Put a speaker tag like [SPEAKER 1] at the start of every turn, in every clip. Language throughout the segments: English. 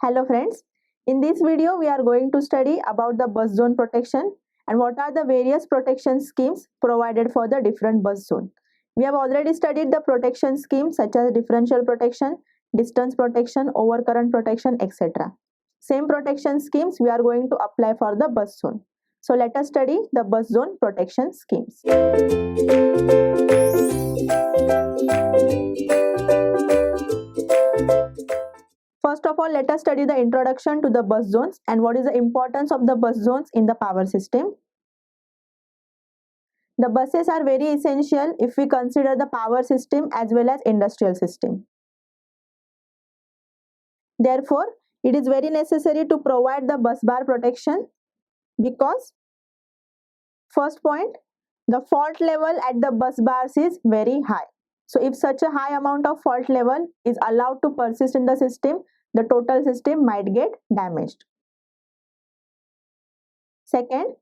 [SPEAKER 1] Hello friends, in this video we are going to study about the bus zone protection and what are the various protection schemes provided for the different bus zone. We have already studied the protection schemes such as differential protection, distance protection, overcurrent protection, etc. Same protection schemes we are going to apply for the bus zone. So let us study the bus zone protection schemes. First of all, let us study the introduction to the bus zones and what is the importance of the bus zones in the power system. The buses are very essential if we consider the power system as well as industrial system. Therefore, it is very necessary to provide the bus bar protection because first point, the fault level at the bus bars is very high. So if such a high amount of fault level is allowed to persist in the system, the total system might get damaged. Second,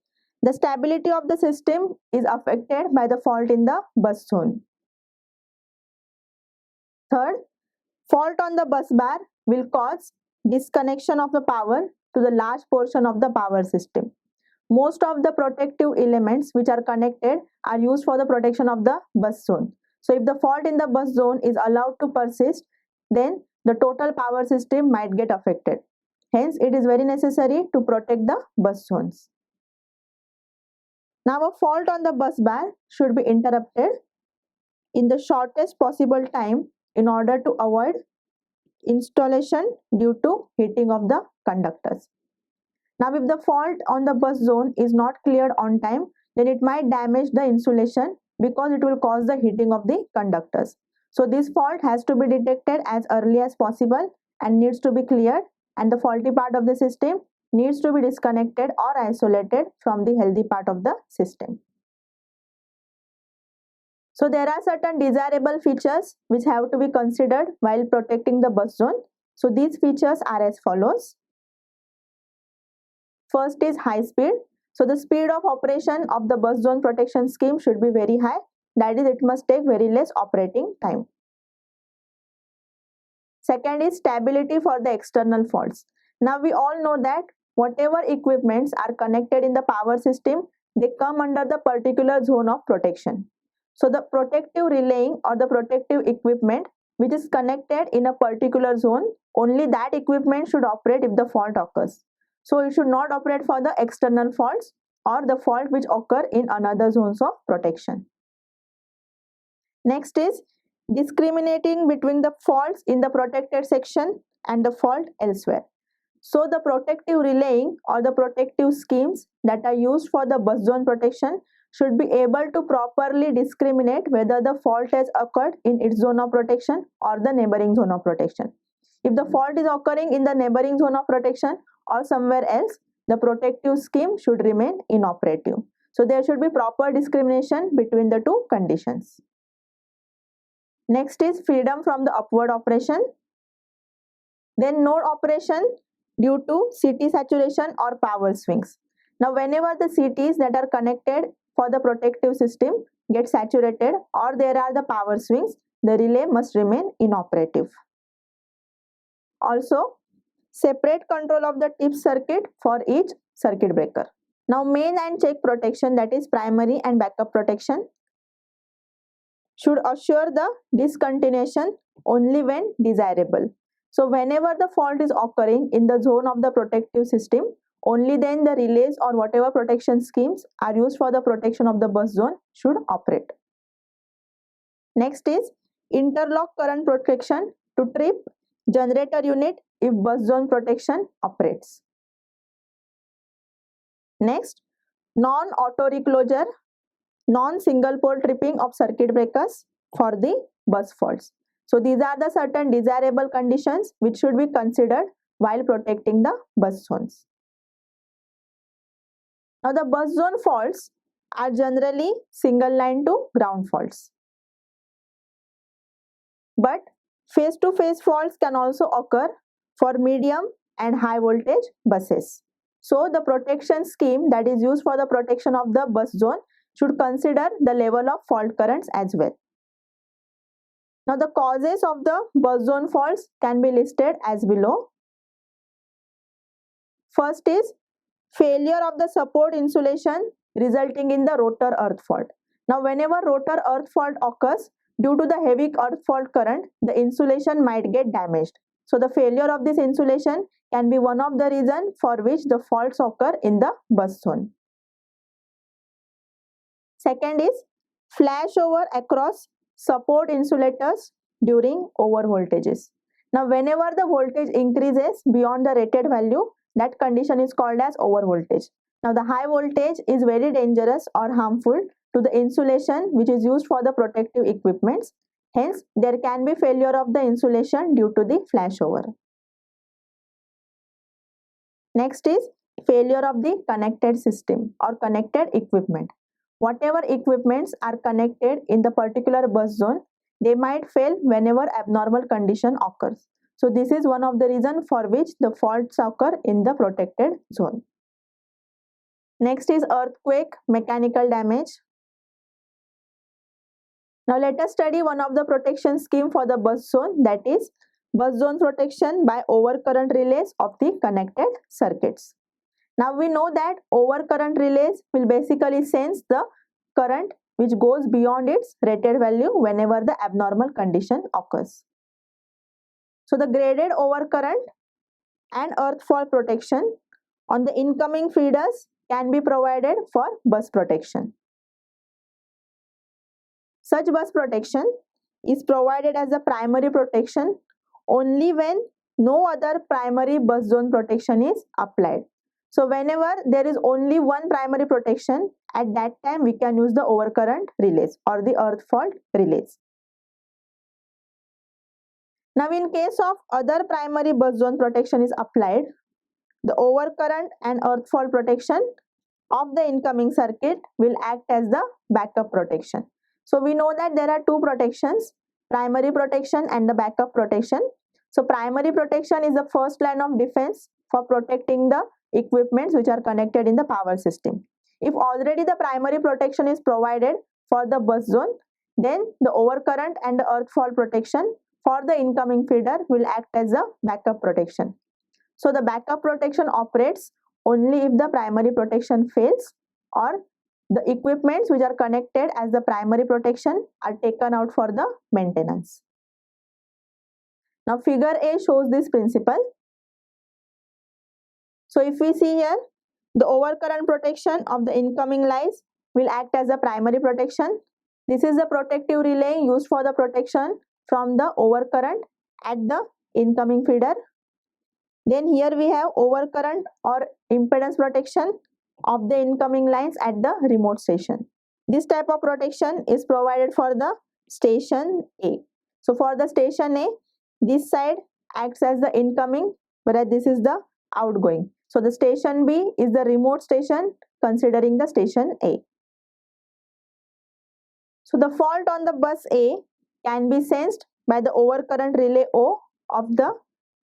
[SPEAKER 1] the stability of the system is affected by the fault in the bus zone. Third, fault on the bus bar will cause disconnection of the power to the large portion of the power system. Most of the protective elements which are connected are used for the protection of the bus zone. So if the fault in the bus zone is allowed to persist, then the total power system might get affected. Hence, it is very necessary to protect the bus zones. Now, a fault on the bus bar should be interrupted in the shortest possible time in order to avoid installation due to heating of the conductors. Now, if the fault on the bus zone is not cleared on time, then it might damage the insulation because it will cause the heating of the conductors. So, this fault has to be detected as early as possible and needs to be cleared, and the faulty part of the system needs to be disconnected or isolated from the healthy part of the system. So there are certain desirable features which have to be considered while protecting the bus zone. So these features are as follows. First is high speed. So the speed of operation of the bus zone protection scheme should be very high. That is, it must take very less operating time. Second is stability for the external faults. Now we all know that whatever equipments are connected in the power system, they come under the particular zone of protection. So the protective relaying or the protective equipment which is connected in a particular zone, only that equipment should operate if the fault occurs. So it should not operate for the external faults or the fault which occur in another zones of protection. Next is discriminating between the faults in the protected section and the fault elsewhere. So the protective relaying or the protective schemes that are used for the bus zone protection should be able to properly discriminate whether the fault has occurred in its zone of protection or the neighboring zone of protection. If the fault is occurring in the neighboring zone of protection or somewhere else, the protective scheme should remain inoperative. So there should be proper discrimination between the two conditions. Next is freedom from the upward operation. Then node operation due to CT saturation or power swings. Now whenever the CTs that are connected for the protective system get saturated or there are the power swings, the relay must remain inoperative. Also, separate control of the tip circuit for each circuit breaker. Now main and check protection, that is primary and backup protection, should assure the discontinuation only when desirable. So whenever the fault is occurring in the zone of the protective system, only then the relays or whatever protection schemes are used for the protection of the bus zone should operate. Next is interlock current protection to trip generator unit if bus zone protection operates. Next, non-auto reclosure, non-single pole tripping of circuit breakers for the bus faults. So these are the certain desirable conditions which should be considered while protecting the bus zones. Now the bus zone faults are generally single line to ground faults. But face-to-face faults can also occur for medium and high voltage buses. So the protection scheme that is used for the protection of the bus zone should consider the level of fault currents as well. Now the causes of the bus zone faults can be listed as below. First is failure of the support insulation resulting in the rotor earth fault. Now, whenever rotor earth fault occurs, due to the heavy earth fault current, the insulation might get damaged. So, the failure of this insulation can be one of the reasons for which the faults occur in the bus zone. Second is flashover across support insulators during over voltages. Now, whenever the voltage increases beyond the rated value, that condition is called as over voltage. Now, the high voltage is very dangerous or harmful to the insulation which is used for the protective equipments. Hence, there can be failure of the insulation due to the flashover. Next is failure of the connected system or connected equipment. Whatever equipments are connected in the particular bus zone, they might fail whenever abnormal condition occurs. So this is one of the reasons for which the faults occur in the protected zone. Next is earthquake, mechanical damage. Now let us study one of the protection scheme for the bus zone, that is bus zone protection by overcurrent relays of the connected circuits. Now we know that overcurrent relays will basically sense the current which goes beyond its rated value whenever the abnormal condition occurs. So the graded overcurrent and earth fault protection on the incoming feeders can be provided for bus protection. Such bus protection is provided as a primary protection only when no other primary bus zone protection is applied. So whenever there is only one primary protection, at that time we can use the overcurrent relays or the earth fault relays. Now in case of other primary bus zone protection is applied, the overcurrent and earth fault protection of the incoming circuit will act as the backup protection. So we know that there are two protections, primary protection and the backup protection. So primary protection is the first line of defense for protecting the equipments which are connected in the power system. If already the primary protection is provided for the bus zone, then the overcurrent and the earth fault protection for the incoming feeder will act as a backup protection. So the backup protection operates only if the primary protection fails or the equipments which are connected as the primary protection are taken out for the maintenance. Now figure A shows this principle. So if we see here, the overcurrent protection of the incoming lines will act as a primary protection. This is the protective relay used for the protection from the overcurrent at the incoming feeder. Then here we have overcurrent or impedance protection of the incoming lines at the remote station. This type of protection is provided for the station A. So for the station A, this side acts as the incoming, whereas this is the outgoing. So the station B is the remote station considering the station A. So the fault on the bus A can be sensed by the overcurrent relay O of the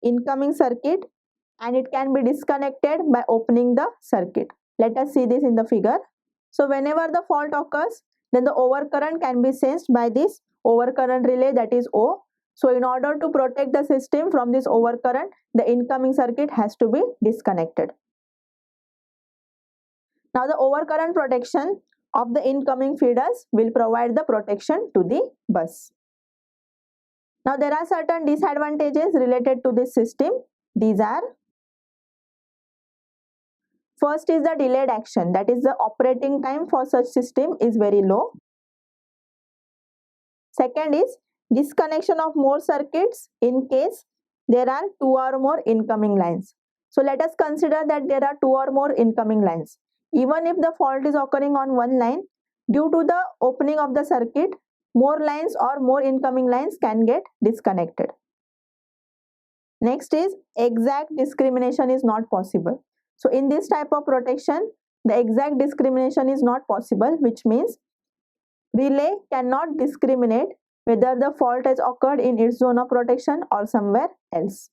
[SPEAKER 1] incoming circuit, and it can be disconnected by opening the circuit. Let us see this in the figure. So whenever the fault occurs, then the overcurrent can be sensed by this overcurrent relay, that is O. So in order to protect the system from this overcurrent, the incoming circuit has to be disconnected. Now the overcurrent protection of the incoming feeders will provide the protection to the bus. Now there are certain disadvantages related to this system. These are: first is the delayed action, that is the operating time for such system is very low. Second is disconnection of more circuits in case there are two or more incoming lines. So let us consider that there are two or more incoming lines. Even if the fault is occurring on one line, due to the opening of the circuit, more lines or more incoming lines can get disconnected. Next is exact discrimination is not possible. So in this type of protection, the exact discrimination is not possible, which means relay cannot discriminate whether the fault has occurred in its zone of protection or somewhere else.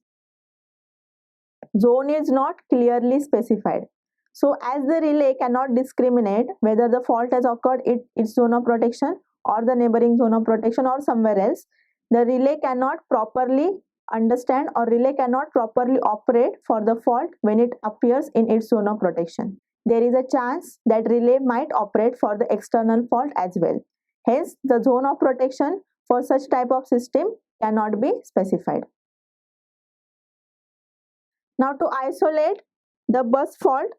[SPEAKER 1] Zone is not clearly specified. So as the relay cannot discriminate whether the fault has occurred in its zone of protection or the neighboring zone of protection or somewhere else, the relay cannot properly understand or relay cannot properly operate for the fault when it appears in its zone of protection. There is a chance that relay might operate for the external fault as well. Hence, the zone of protection for such type of system cannot be specified. Now, to isolate the bus fault,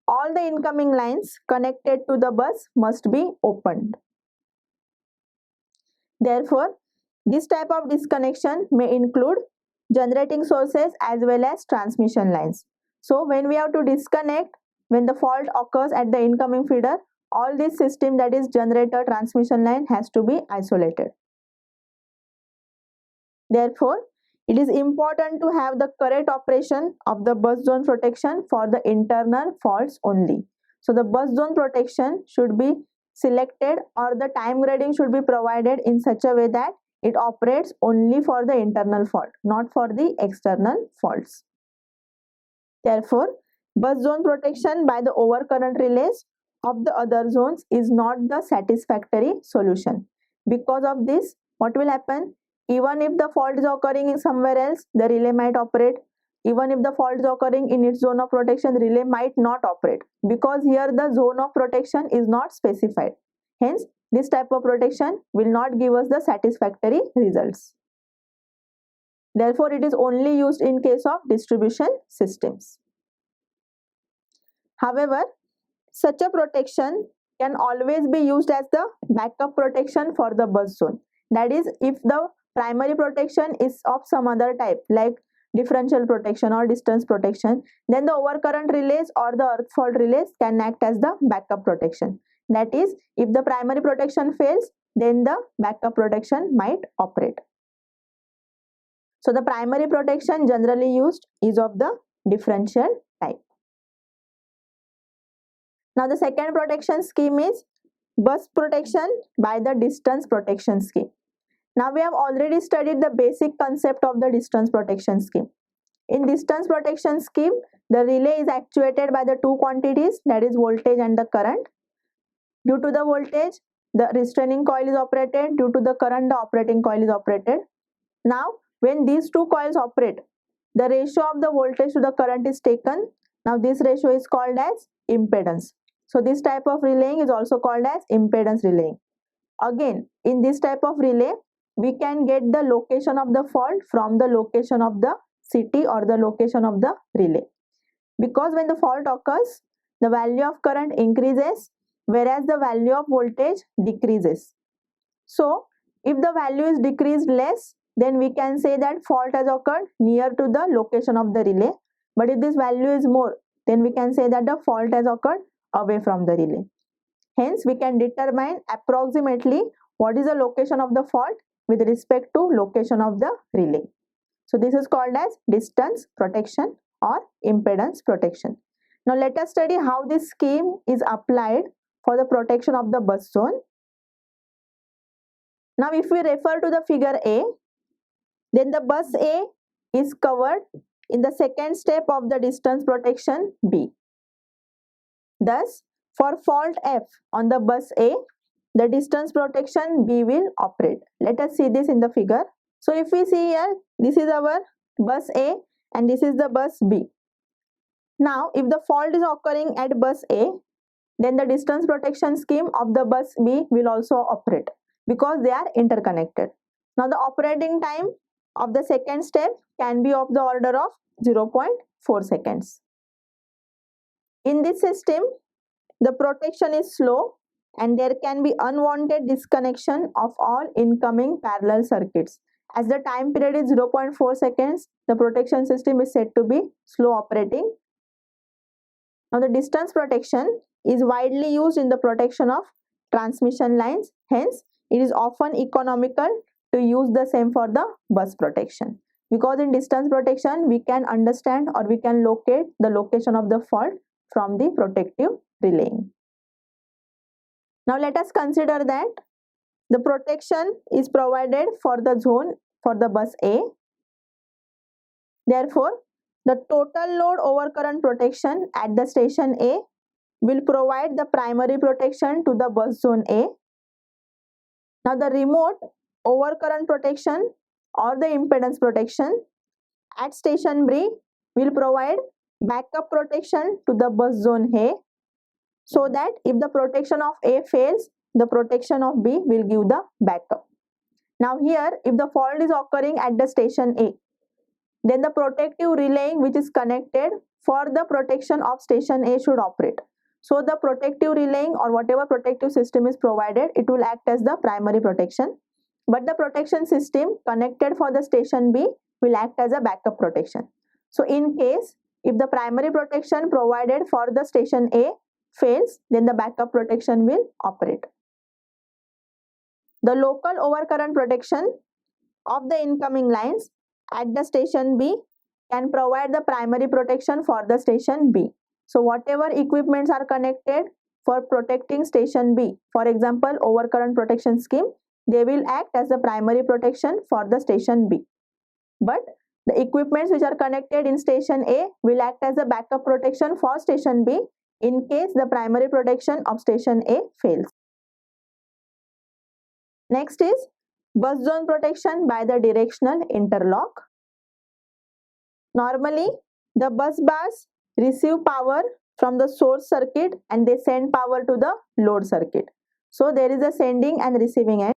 [SPEAKER 1] all the incoming lines connected to the bus must be opened. Therefore, this type of disconnection may include generating sources as well as transmission lines. So, when we have to disconnect, when the fault occurs at the incoming feeder, all this system, that is generator, transmission line, has to be isolated. Therefore, it is important to have the correct operation of the bus zone protection for the internal faults only. So, the bus zone protection should be selected, or the time grading should be provided in such a way that it operates only for the internal fault, not for the external faults. Therefore, bus zone protection by the overcurrent relays of the other zones is not the satisfactory solution. Because of this, what will happen? Even if the fault is occurring somewhere else, the relay might operate. Even if the fault is occurring in its zone of protection, relay might not operate, because here the zone of protection is not specified. Hence, this type of protection will not give us the satisfactory results. Therefore, it is only used in case of distribution systems. However, such a protection can always be used as the backup protection for the bus zone. That is, if the primary protection is of some other type, like differential protection or distance protection, then the overcurrent relays or the earth fault relays can act as the backup protection. That is, if the primary protection fails, then the backup protection might operate. So, the primary protection generally used is of the differential type. Now, the second protection scheme is bus protection by the distance protection scheme. Now, we have already studied the basic concept of the distance protection scheme. In distance protection scheme, the relay is actuated by the two quantities, that is voltage and the current. Due to the voltage, the restraining coil is operated. Due to the current, the operating coil is operated. Now, when these two coils operate, the ratio of the voltage to the current is taken. Now, this ratio is called as impedance. So, this type of relaying is also called as impedance relaying. Again, in this type of relay, we can get the location of the fault from the location of the CT or the location of the relay. Because when the fault occurs, the value of current increases, whereas the value of voltage decreases. So, if the value is decreased less, then we can say that fault has occurred near to the location of the relay. But if this value is more, then we can say that the fault has occurred away from the relay. Hence, we can determine approximately what is the location of the fault with respect to location of the relay. So, this is called as distance protection or impedance protection. Now, let us study how this scheme is applied for the protection of the bus zone. Now, if we refer to the figure A, then the bus A is covered in the second step of the distance protection B. Thus, for fault F on the bus A, the distance protection B will operate. Let us see this in the figure. So, if we see here, this is our bus A and this is the bus B. Now, if the fault is occurring at bus A, then the distance protection scheme of the bus B will also operate, because they are interconnected. Now, the operating time of the second step can be of the order of 0.4 seconds. In this system, the protection is slow and there can be unwanted disconnection of all incoming parallel circuits. As the time period is 0.4 seconds, the protection system is said to be slow operating. Now, the distance protection is widely used in the protection of transmission lines. Hence, it is often economical to use the same for the bus protection, because in distance protection we can understand or we can locate the location of the fault from the protective relaying. Now, let us consider that the protection is provided for the zone for the bus A. Therefore, the total load overcurrent protection at the station A will provide the primary protection to the bus zone A. Now, the remote overcurrent protection or the impedance protection at station B will provide backup protection to the bus zone A, so that if the protection of A fails, the protection of B will give the backup. Now here, if the fault is occurring at the station A, then the protective relaying which is connected for the protection of station A should operate. So the protective relaying or whatever protective system is provided, it will act as the primary protection. But the protection system connected for the station B will act as a backup protection. So in case if the primary protection provided for the station A fails, then the backup protection will operate. The local overcurrent protection of the incoming lines at the station B can provide the primary protection for the station B. So whatever equipments are connected for protecting station B, for example overcurrent protection scheme, they will act as the primary protection for the station B. But the equipments which are connected in station A will act as a backup protection for station B in case the primary protection of station A fails. Next is bus zone protection by the directional interlock. Normally, the bus bars receive power from the source circuit and they send power to the load circuit. So there is a sending and receiving end.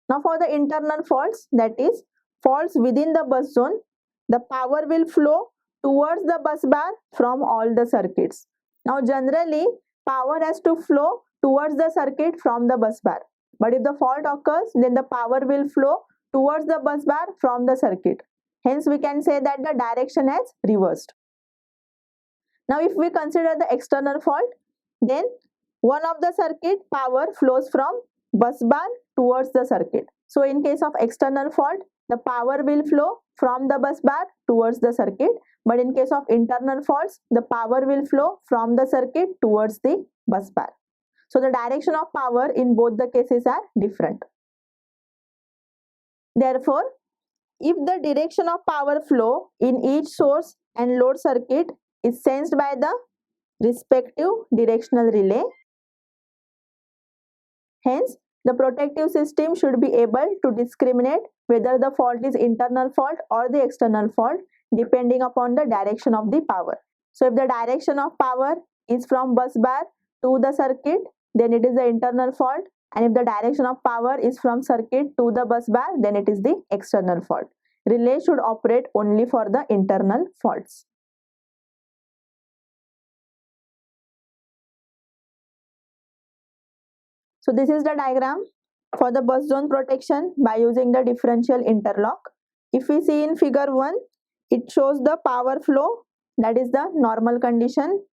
[SPEAKER 1] Now for the internal faults, that is faults within the bus zone, the power will flow towards the bus bar from all the circuits. Now generally, power has to flow towards the circuit from the bus bar. But if the fault occurs, then the power will flow towards the bus bar from the circuit. Hence, we can say that the direction has reversed. Now, if we consider the external fault, then one of the circuit power flows from bus bar towards the circuit. So, in case of external fault, the power will flow from the bus bar towards the circuit. But in case of internal faults, the power will flow from the circuit towards the bus bar. So the direction of power in both the cases are different. Therefore, if the direction of power flow in each source and load circuit is sensed by the respective directional relay, hence the protective system should be able to discriminate whether the fault is internal fault or the external fault depending upon the direction of the power. So if the direction of power is from bus bar to the circuit, then it is the internal fault, and if the direction of power is from circuit to the bus bar, then it is the external fault. Relay should operate only for the internal faults. So this is the diagram for the bus zone protection by using the differential interlock. If we see in figure 1, it shows the power flow, that is the normal condition.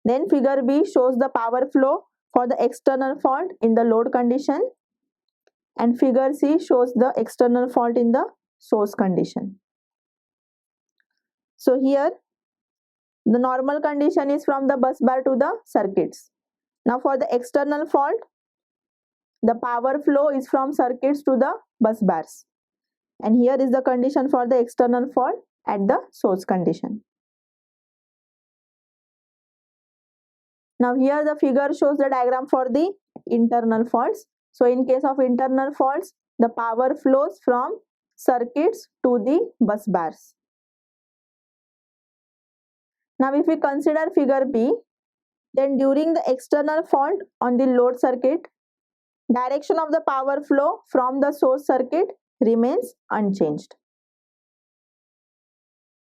[SPEAKER 1] Then figure B shows the power flow for the external fault in the load condition, and figure C shows the external fault in the source condition. So here the normal condition is from the bus bar to the circuits. Now for the external fault, the power flow is from circuits to the bus bars, and here is the condition for the external fault at the source condition. Now here the figure shows the diagram for the internal faults. So in case of internal faults, the power flows from circuits to the bus bars. Now if we consider figure B, then during the external fault on the load circuit, direction of the power flow from the source circuit remains unchanged.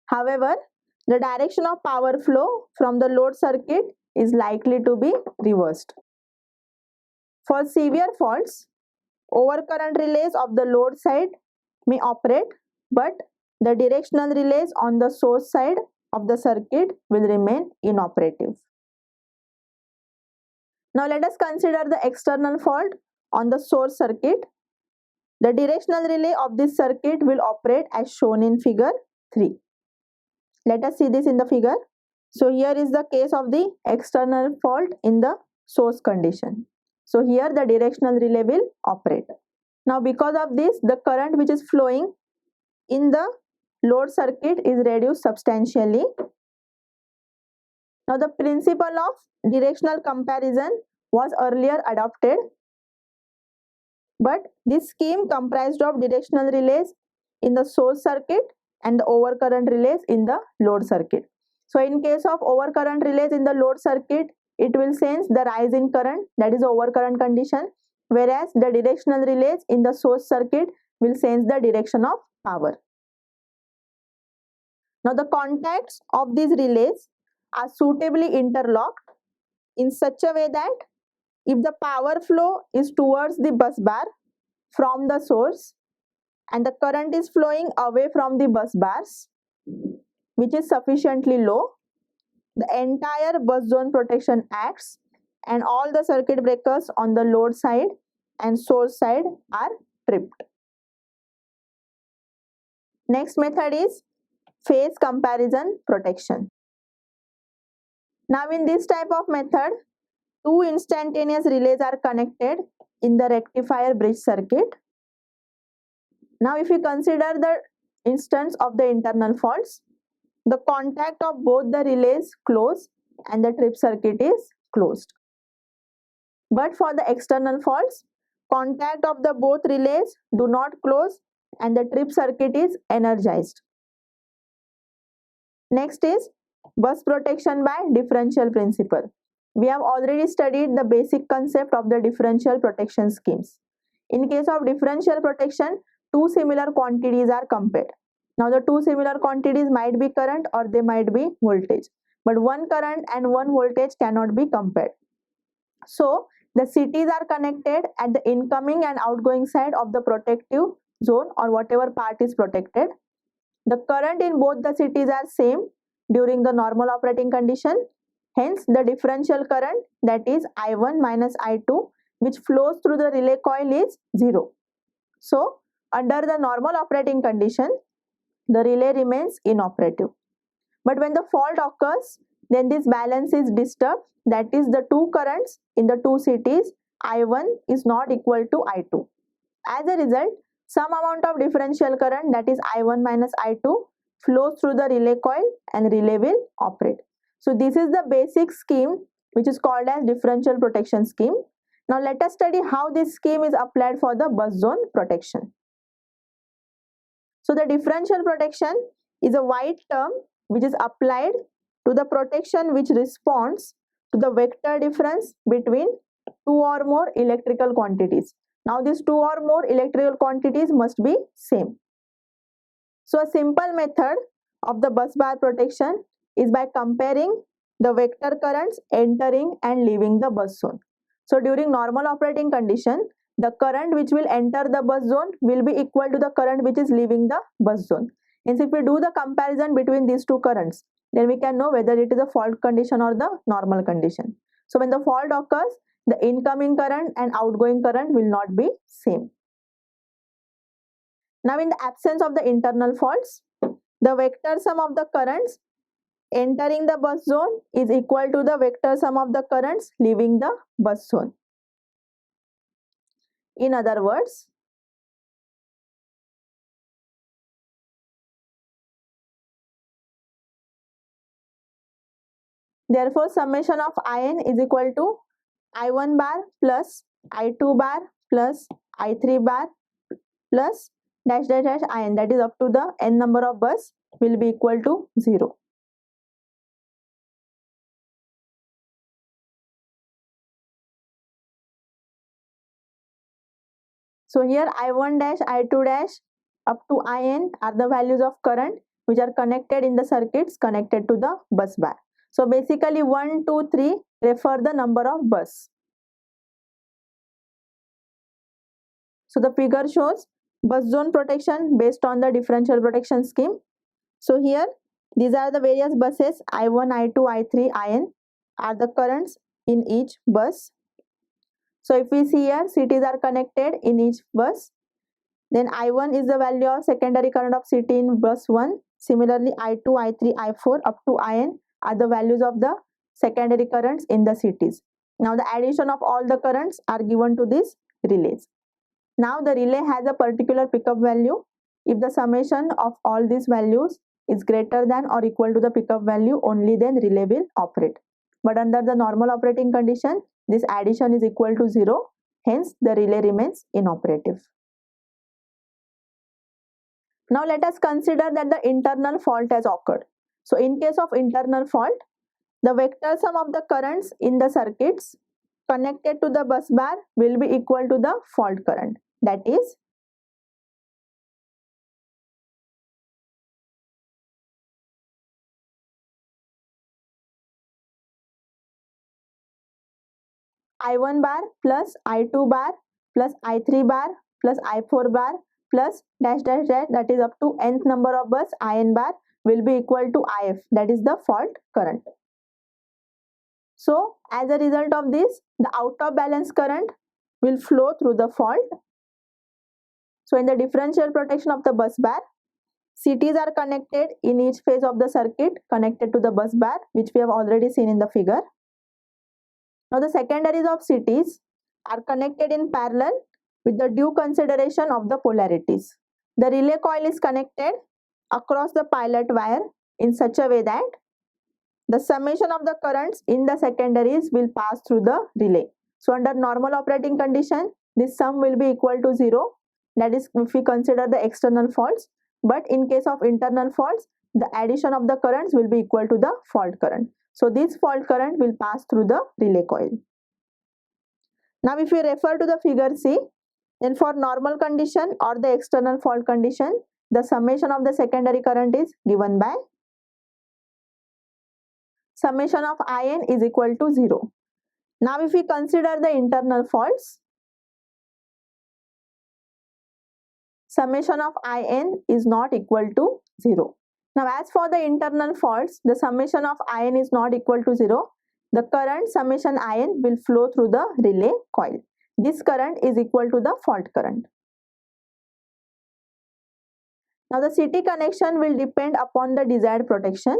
[SPEAKER 1] However, the direction of power flow from the load circuit is likely to be reversed. For severe faults, overcurrent relays of the load side may operate, but the directional relays on the source side of the circuit will remain inoperative. Now let us consider the external fault on the source circuit. The directional relay of this circuit will operate as shown in figure 3. Let us see this in the figure. So here is the case of the external fault in the source condition. So here the directional relay will operate. Now because of this, the current which is flowing in the load circuit is reduced substantially. Now the principle of directional comparison was earlier adopted, but this scheme comprised of directional relays in the source circuit and the overcurrent relays in the load circuit. So in case of overcurrent relays in the load circuit, it will sense the rise in current, that is overcurrent condition, whereas the directional relays in the source circuit will sense the direction of power. Now the contacts of these relays are suitably interlocked in such a way that if the power flow is towards the bus bar from the source and the current is flowing away from the bus bars, which is sufficiently low, the entire bus zone protection acts and all the circuit breakers on the load side and source side are tripped. Next method is phase comparison protection. Now in this type of method, two instantaneous relays are connected in the rectifier bridge circuit. Now if you consider the instance of the internal faults, the contact of both the relays close and the trip circuit is closed. But for the external faults, contact of the both relays do not close and the trip circuit is energized. Next is bus protection by differential principle. We have already studied the basic concept of the differential protection schemes. In case of differential protection, two similar quantities are compared. Now the two similar quantities might be current or they might be voltage, but one current and one voltage cannot be compared. So the CTs are connected at the incoming and outgoing side of the protective zone or whatever part is protected. The current in both the CTs are same during the normal operating condition. Hence the differential current, that is I1 minus I2, which flows through the relay coil is 0. So under the normal operating condition, the relay remains inoperative. But when the fault occurs, then this balance is disturbed, that is the two currents in the two CTs, I1 is not equal to I2. As a result, some amount of differential current, that is I1 minus I2, flows through the relay coil and relay will operate. So this is the basic scheme which is called as differential protection scheme. Now let us study how this scheme is applied for the bus zone protection. So the differential protection is a wide term which is applied to the protection which responds to the vector difference between two or more electrical quantities. Now these two or more electrical quantities must be same. So a simple method of the bus bar protection is by comparing the vector currents entering and leaving the bus zone. So during normal operating condition, the current which will enter the bus zone will be equal to the current which is leaving the bus zone. Hence if we do the comparison between these two currents, then we can know whether it is a fault condition or the normal condition. So when the fault occurs, the incoming current and outgoing current will not be same. Now in the absence of the internal faults, the vector sum of the currents entering the bus zone is equal to the vector sum of the currents leaving the bus zone. In other words, therefore summation of In is equal to I1 bar plus I2 bar plus I3 bar plus dash dash dash In, that is up to the n number of bus, will be equal to 0. So here I1 dash, I2 dash up to In are the values of current which are connected in the circuits connected to the bus bar. So basically 1, 2, 3 refer the number of bus. So the figure shows bus zone protection based on the differential protection scheme. So here these are the various buses I1, I2, I3, In are the currents in each bus. So if we see here, CTs are connected in each bus. Then I1 is the value of secondary current of CT in bus 1. Similarly, I2, I3, I4 up to In are the values of the secondary currents in the CTs. Now the addition of all the currents are given to these relays. Now the relay has a particular pickup value. If the summation of all these values is greater than or equal to the pickup value, only then relay will operate. But under the normal operating condition, this addition is equal to 0. Hence the relay remains inoperative. Now let us consider that the internal fault has occurred. So in case of internal fault, the vector sum of the currents in the circuits connected to the bus bar will be equal to the fault current. That is I1 bar plus I2 bar plus I3 bar plus I4 bar plus dash dash dash, that is up to nth number of bus IN bar, will be equal to IF, that is the fault current. So as a result of this, the out of balance current will flow through the fault. So in the differential protection of the bus bar, CTs are connected in each phase of the circuit connected to the bus bar, which we have already seen in the figure. Now the secondaries of CTs are connected in parallel with the due consideration of the polarities. The relay coil is connected across the pilot wire in such a way that the summation of the currents in the secondaries will pass through the relay. So under normal operating condition, this sum will be equal to 0. That is if we consider the external faults. But in case of internal faults, the addition of the currents will be equal to the fault current. So this fault current will pass through the relay coil. Now if we refer to the figure C, then for normal condition or the external fault condition, the summation of the secondary current is given by summation of IN is equal to 0. Now if we consider the internal faults, summation of IN is not equal to 0. Now as for the internal faults, the summation of IN is not equal to 0. The current summation IN will flow through the relay coil. This current is equal to the fault current. Now the CT connection will depend upon the desired protection.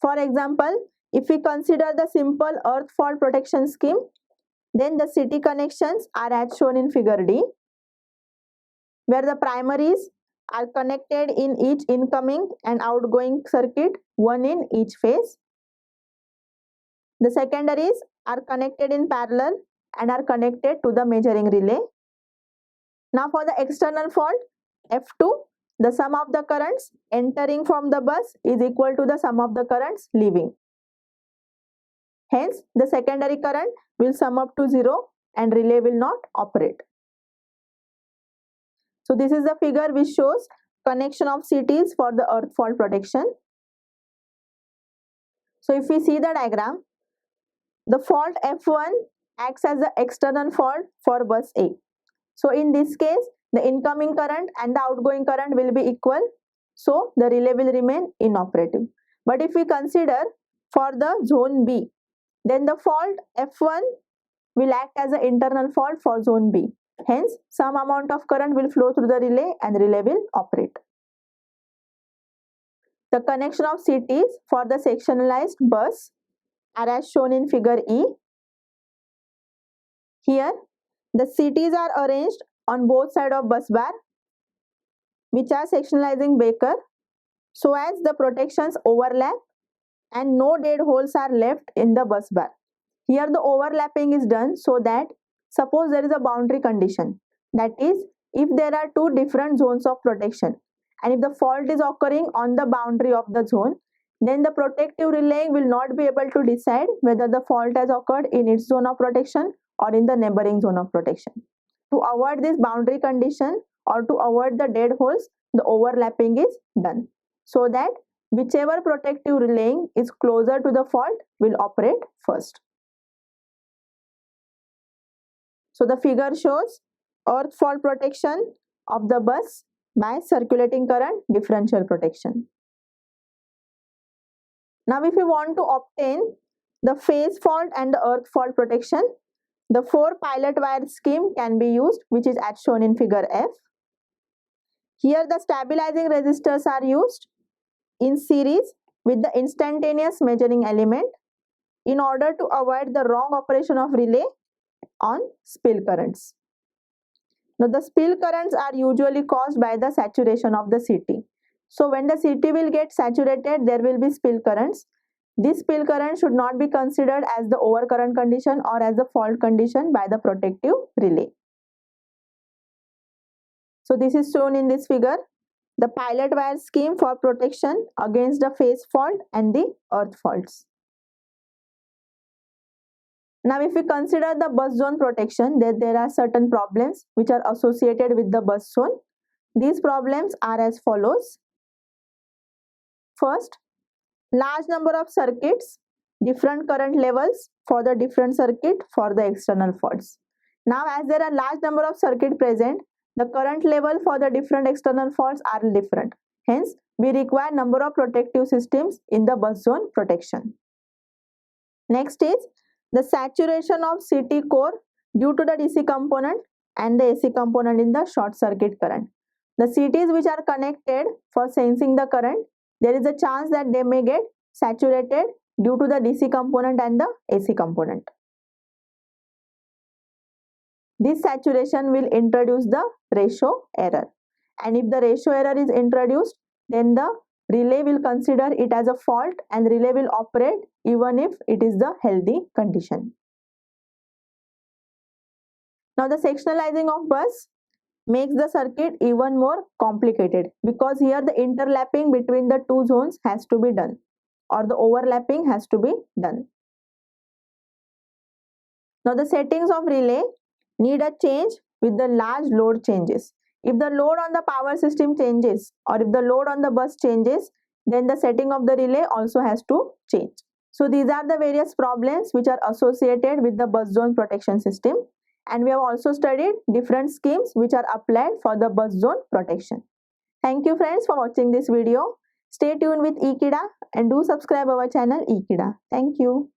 [SPEAKER 1] For example, if we consider the simple earth fault protection scheme, then the CT connections are as shown in figure D, where the primaries are connected in each incoming and outgoing circuit, one in each phase. The secondaries are connected in parallel and are connected to the measuring relay. Now for the external fault, F2, the sum of the currents entering from the bus is equal to the sum of the currents leaving. Hence, the secondary current will sum up to 0 and relay will not operate. So this is the figure which shows connection of CTs for the earth fault protection. So if we see the diagram, the fault F1 acts as the external fault for bus A. So in this case, the incoming current and the outgoing current will be equal. So the relay will remain inoperative. But if we consider for the zone B, then the fault F1 will act as an internal fault for zone B. Hence, some amount of current will flow through the relay and relay will operate. The connection of CTs for the sectionalized bus are as shown in figure E. Here, the CTs are arranged on both sides of bus bar, which are sectionalizing breaker, so as the protections overlap and no dead holes are left in the bus bar. Here the overlapping is done so that suppose there is a boundary condition, that is if there are two different zones of protection and if the fault is occurring on the boundary of the zone, then the protective relay will not be able to decide whether the fault has occurred in its zone of protection or in the neighboring zone of protection. To avoid this boundary condition or to avoid the dead holes, the overlapping is done so that whichever protective relaying is closer to the fault will operate first. So the figure shows earth fault protection of the bus by circulating current differential protection. Now if we want to obtain the phase fault and the earth fault protection, the 4 pilot wire scheme can be used, which is as shown in figure F. Here the stabilizing resistors are used in series with the instantaneous measuring element in order to avoid the wrong operation of relay on spill currents. Now the spill currents are usually caused by the saturation of the CT. So when the CT will get saturated, there will be spill currents. This spill current should not be considered as the overcurrent condition or as the fault condition by the protective relay. So this is shown in this figure. the pilot wire scheme for protection against the phase fault and the earth faults. Now, if we consider the bus zone protection, there are certain problems which are associated with the bus zone. These problems are as follows. First, large number of circuits, different current levels for the different circuit for the external faults. Now, as there are large number of circuit present, the current level for the different external faults are different. Hence, we require number of protective systems in the bus zone protection. Next is the saturation of CT core due to the DC component and the AC component in the short circuit current. The CTs which are connected for sensing the current, there is a chance that they may get saturated due to the DC component and the AC component. This saturation will introduce the ratio error, and if the ratio error is introduced, then the relay will consider it as a fault and relay will operate even if it is the healthy condition. Now, the sectionalizing of bus makes the circuit even more complicated, because here the interlapping between the two zones has to be done, or the overlapping has to be done. Now, the settings of relay need a change with the large load changes. If the load on the power system changes, or if the load on the bus changes, then the setting of the relay also has to change. So these are the various problems which are associated with the bus zone protection system, and we have also studied different schemes which are applied for the bus zone protection. Thank you friends for watching this video. Stay tuned with eKIDA and do subscribe our channel eKIDA. Thank you.